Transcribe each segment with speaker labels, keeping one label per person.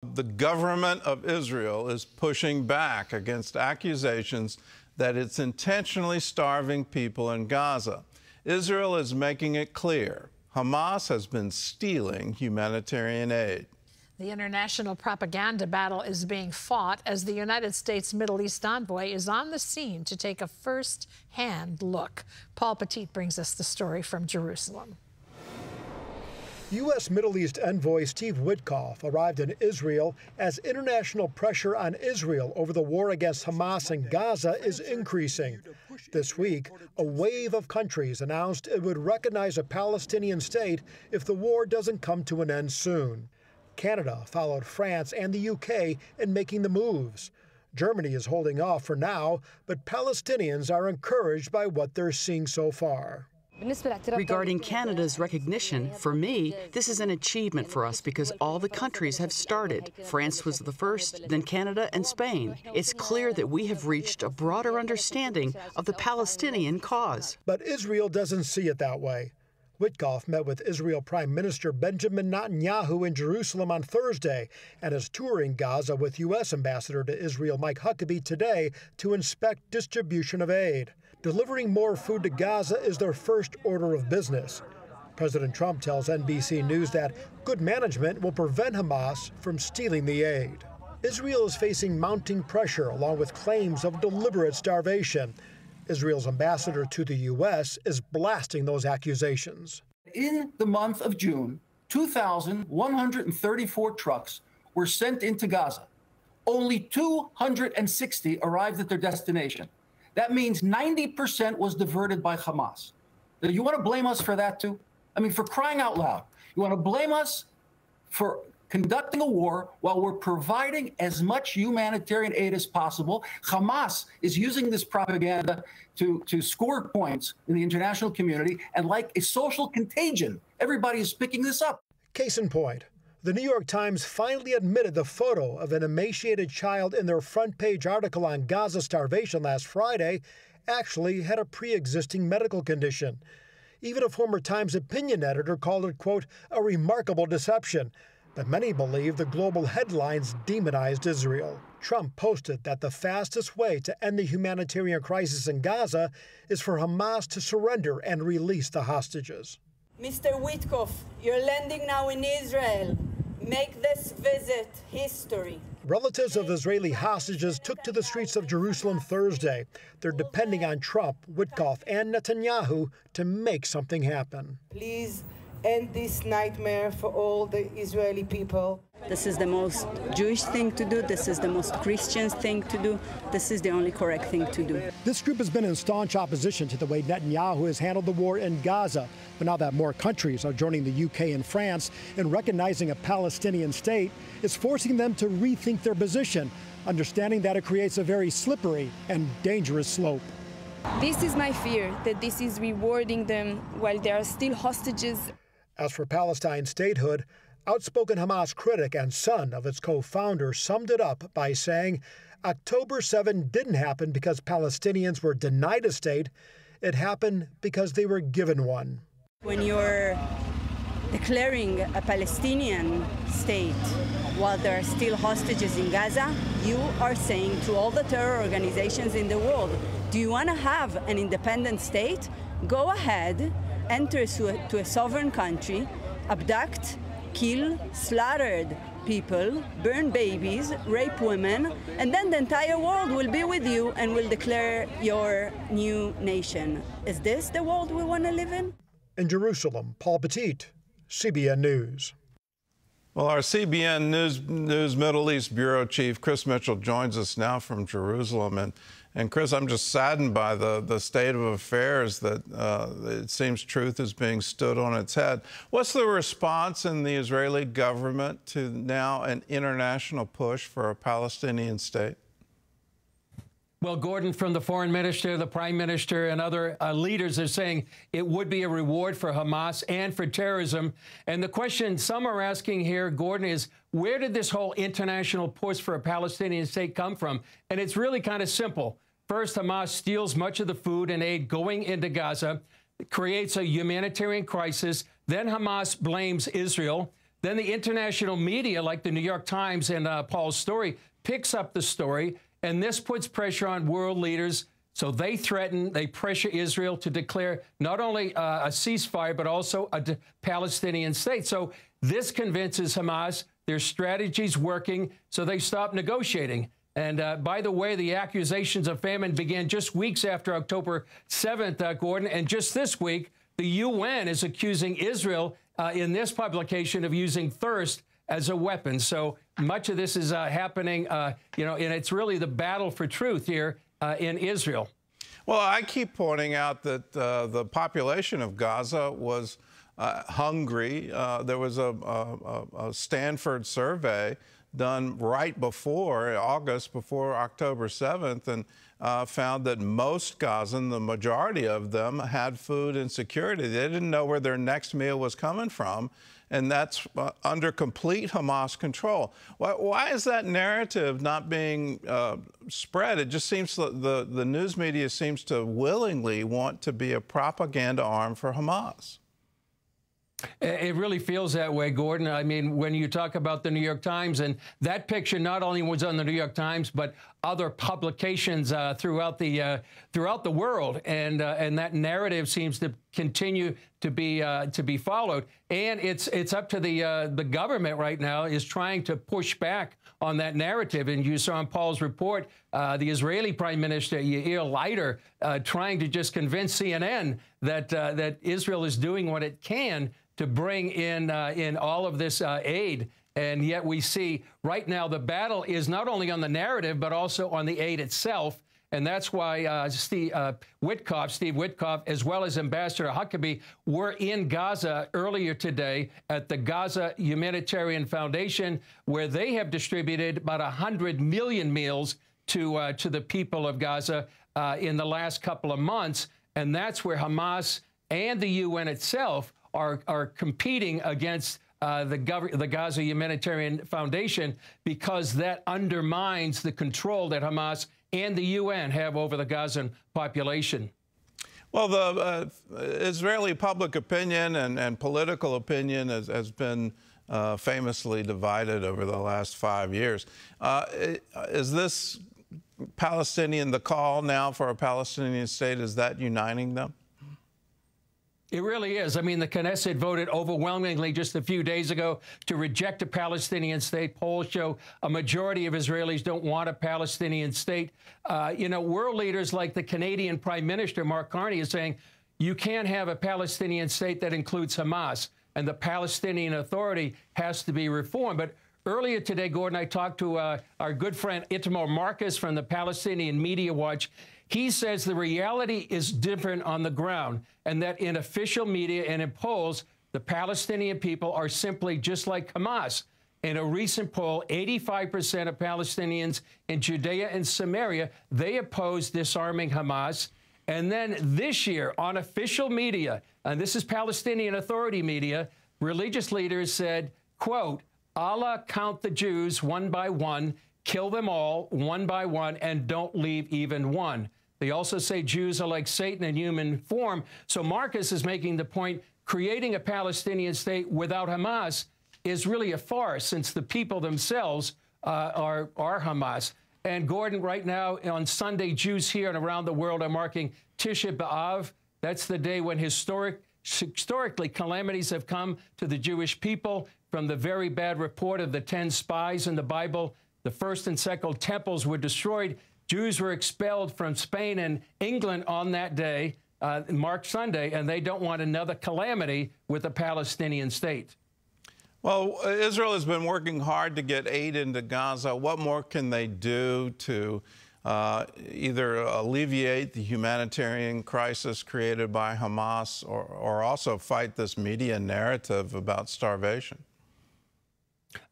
Speaker 1: The government of Israel is pushing back against accusations that it's intentionally starving people in Gaza. Israel is making it clear Hamas has been stealing humanitarian aid.
Speaker 2: The international propaganda battle is being fought as the United States Middle East envoy is on the scene to take a first-hand look. Paul Petit brings us the story from Jerusalem.
Speaker 3: U.S. Middle East envoy Steve Witkoff arrived in Israel as international pressure on Israel over the war against Hamas in Gaza is increasing. This week, a wave of countries announced it would recognize a Palestinian state if the war doesn't come to an end soon. Canada followed France and the UK in making the moves. Germany is holding off for now, but Palestinians are encouraged by what they're seeing so far.
Speaker 4: Regarding Canada's recognition, for me, this is an achievement for us because all the countries have started. France was the first, then Canada and Spain. It's clear that we have reached a broader understanding of the Palestinian cause.
Speaker 3: But Israel doesn't see it that way. Witkoff met with Israel Prime Minister Benjamin Netanyahu in Jerusalem on Thursday and is touring Gaza with U.S. Ambassador to Israel Mike Huckabee today to inspect distribution of aid. Delivering more food to Gaza is their first order of business. President Trump tells NBC News that good management will prevent Hamas from stealing the aid. Israel is facing mounting pressure along with claims of deliberate starvation. Israel's ambassador to the U.S. is blasting those accusations.
Speaker 5: In the month of June, 2,134 trucks were sent into Gaza. Only 260 arrived at their destination. That means 90% was diverted by Hamas. Now, you want to blame us for that too? I mean, for crying out loud, you want to blame us for conducting a war while we're providing as much humanitarian aid as possible. Hamas is using this propaganda to score points in the international community, and like a social contagion, everybody is picking this up.
Speaker 3: Case in point, the New York Times finally admitted the photo of an emaciated child in their front-page article on Gaza starvation last Friday actually had a pre-existing medical condition. Even a former Times opinion editor called it, quote, a remarkable deception. But many believe the global headlines demonized Israel. Trump posted that the fastest way to end the humanitarian crisis in Gaza is for Hamas to surrender and release the hostages.
Speaker 6: Mr. Witkoff, you're landing now in Israel. Make this visit history.
Speaker 3: Relatives of Israeli hostages took to the streets of Jerusalem Thursday. They're depending on Trump, Witkoff, and Netanyahu to make something happen.
Speaker 6: Please end this nightmare for all the Israeli people.
Speaker 4: This is the most Jewish thing to do. This is the most Christian thing to do. This is the only correct thing to do.
Speaker 3: This group has been in staunch opposition to the way Netanyahu has handled the war in Gaza. But now that more countries are joining the UK and France in recognizing a Palestinian state, it's forcing them to rethink their position, understanding that it creates a very slippery and dangerous slope.
Speaker 7: This is my fear, that this is rewarding them while they are still hostages.
Speaker 3: As for Palestine statehood, outspoken Hamas critic and son of its co-founder summed it up by saying, October 7 didn't happen because Palestinians were denied a state. It happened because they were given one.
Speaker 4: When you're declaring a Palestinian state while there are still hostages in Gaza, you are saying to all the terror organizations in the world, do you want to have an independent state? Go ahead, enter to a sovereign country, abduct, kill, slaughtered people, burn babies, rape women, and then the entire world will be with you and will declare your new nation. Is this the world we want to live in?
Speaker 3: In Jerusalem, Paul Petit, CBN News.
Speaker 1: Well, our CBN News Middle East Bureau Chief Chris Mitchell joins us now from Jerusalem. And Chris, I'm just saddened by the state of affairs that it seems truth is being stood on its head. What's the response in the Israeli government to now an international push for a Palestinian state?
Speaker 8: Well, Gordon, from the foreign minister, the prime minister, and other leaders are saying it would be a reward for Hamas and for terrorism. And the question some are asking here, Gordon, is where did this whole international push for a Palestinian state come from? And it's really kind of simple. First, Hamas steals much of the food and aid going into Gaza, creates a humanitarian crisis. Then Hamas blames Israel. Then the international media, like the New York Times and Paul's story, picks up the story, and this puts pressure on world leaders. So they pressure Israel to declare not only a ceasefire, but also a Palestinian state. So this convinces Hamas their strategy's working, so they stop negotiating. And by the way, the accusations of famine began just weeks after October 7th, Gordon. And just this week, the UN is accusing Israel in this publication of using thirst as a weapon. So much of this is happening, and it's really the battle for truth here in Israel.
Speaker 1: Well, I keep pointing out that the population of Gaza was hungry. There was a Stanford survey done right before August, before October 7th, and found that most Gazans, the majority of them, had food insecurity. They didn't know where their next meal was coming from, and that's under complete Hamas control. Why is that narrative not being spread? It just seems the news media seems to willingly want to be a propaganda arm for Hamas.
Speaker 8: It really feels that way, Gordon. I mean, when you talk about the New York Times, and that picture not only was on the New York Times, but other publications throughout the world, and that narrative seems to continue to be followed. And it's up to the government right now is trying to push back on that narrative. And you saw in Paul's report, the Israeli Prime Minister Yair Lapid trying to just convince CNN that Israel is doing what it can to bring in all of this aid. And yet we see right now the battle is not only on the narrative, but also on the aid itself. And that's why Steve Witkoff, as well as Ambassador Huckabee, were in Gaza earlier today at the Gaza Humanitarian Foundation, where they have distributed about 100 million meals to the people of Gaza in the last couple of months. And that's where Hamas and the UN itself are competing against the Gaza Humanitarian Foundation, because that undermines the control that Hamas and the UN have over the Gazan population.
Speaker 1: Well, the Israeli public opinion and political opinion has been famously divided over the last 5 years. Is this Palestinian, the call now for a Palestinian state, is that uniting them?
Speaker 8: It really is. I mean, the Knesset voted overwhelmingly just a few days ago to reject a Palestinian state. Polls show a majority of Israelis don't want a Palestinian state. World leaders like the Canadian Prime Minister, Mark Carney, is saying you can't have a Palestinian state that includes Hamas, and the Palestinian Authority has to be reformed. But earlier today, Gordon, I talked to our good friend Itamar Marcus from the Palestinian Media Watch. He says the reality is different on the ground, and that in official media and in polls, the Palestinian people are simply just like Hamas. In a recent poll, 85% of Palestinians in Judea and Samaria, they oppose disarming Hamas. And then this year, on official media, and this is Palestinian Authority media, religious leaders said, quote, Allah count the Jews one by one, kill them all one by one, and don't leave even one. They also say Jews are like Satan in human form. So Marcus is making the point, creating a Palestinian state without Hamas is really a farce, since the people themselves are Hamas. And Gordon, right now on Sunday, Jews here and around the world are marking Tisha B'Av. That's the day when historically calamities have come to the Jewish people, from the very bad report of the 10 spies in the Bible. The first and second temples were destroyed. Jews were expelled from Spain and England on that day, March Sunday, and they don't want another calamity with a Palestinian state.
Speaker 1: Well, Israel has been working hard to get aid into Gaza. What more can they do to either alleviate the humanitarian crisis created by Hamas, or also fight this media narrative about starvation?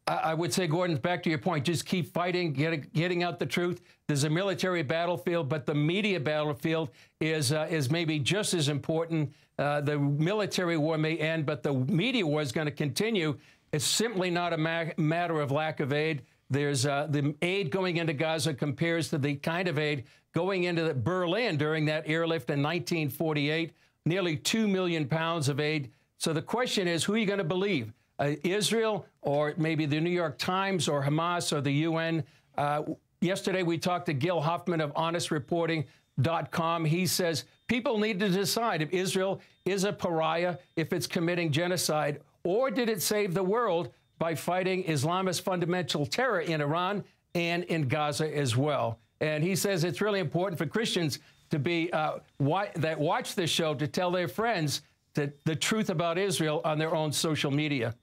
Speaker 8: I would say, Gordon, back to your point, just keep fighting, getting out the truth. There's a military battlefield, but the media battlefield is maybe just as important. The military war may end, but the media war is going to continue. It's simply not a matter of lack of aid. There's the aid going into Gaza compares to the kind of aid going into Berlin during that airlift in 1948, nearly 2 million pounds of aid. So the question is, who are you going to believe? Israel or maybe the New York Times or Hamas or the UN. Yesterday, we talked to Gil Huffman of honestreporting.com. He says people need to decide if Israel is a pariah, if it's committing genocide, or did it save the world by fighting Islamist fundamental terror in Iran and in Gaza as well. And he says it's really important for Christians to be that watch this show to tell their friends the truth about Israel on their own social media.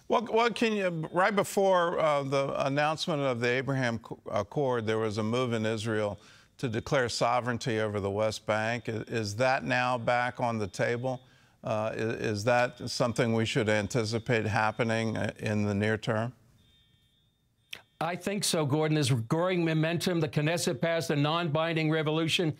Speaker 1: Well, can you, right before the announcement of the Abraham Accord, there was a move in Israel to declare sovereignty over the West Bank. Is that now back on the table? Is that something we should anticipate happening in the near term?
Speaker 8: I think so, Gordon. There's growing momentum. The Knesset passed a non-binding referendum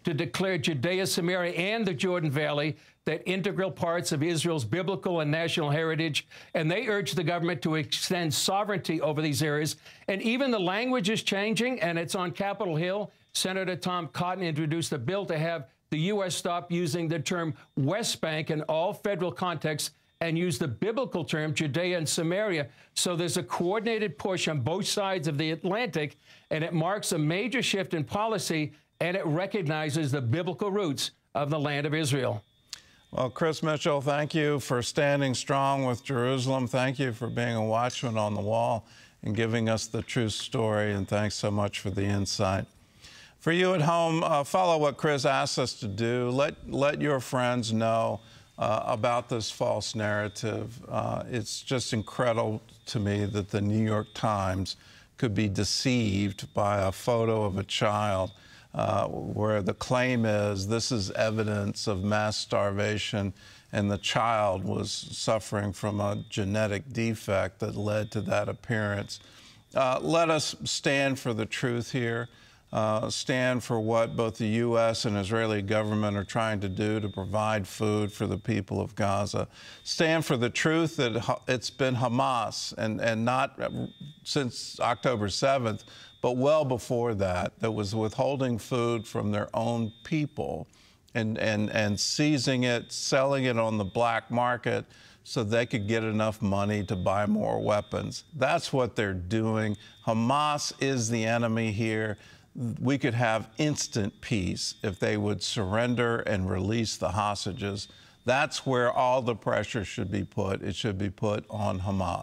Speaker 8: to declare Judea, Samaria, and the Jordan Valley that integral parts of Israel's biblical and national heritage, and they urge the government to extend sovereignty over these areas. And even the language is changing, and it's on Capitol Hill. Senator Tom Cotton introduced a bill to have the U.S. stop using the term West Bank in all federal contexts and use the biblical term Judea and Samaria. So there's a coordinated push on both sides of the Atlantic, and it marks a major shift in policy, and it recognizes the biblical roots of the land of Israel.
Speaker 1: Well, Chris Mitchell, thank you for standing strong with Jerusalem. Thank you for being a watchman on the wall and giving us the true story, and thanks so much for the insight. For you at home, follow what Chris asked us to do. Let your friends know about this false narrative. It's just incredible to me that the New York Times could be deceived by a photo of a child where the claim is this is evidence of mass starvation and the child was suffering from a genetic defect that led to that appearance. Let us stand for the truth here. Stand for what both the U.S. and Israeli government are trying to do to provide food for the people of Gaza. Stand for the truth that it's been Hamas, and not since October 7th, but well before that was withholding food from their own people and seizing it, selling it on the black market so they could get enough money to buy more weapons. That's what they're doing. Hamas is the enemy here. We could have instant peace if they would surrender and release the hostages. That's where all the pressure should be put. It should be put on Hamas.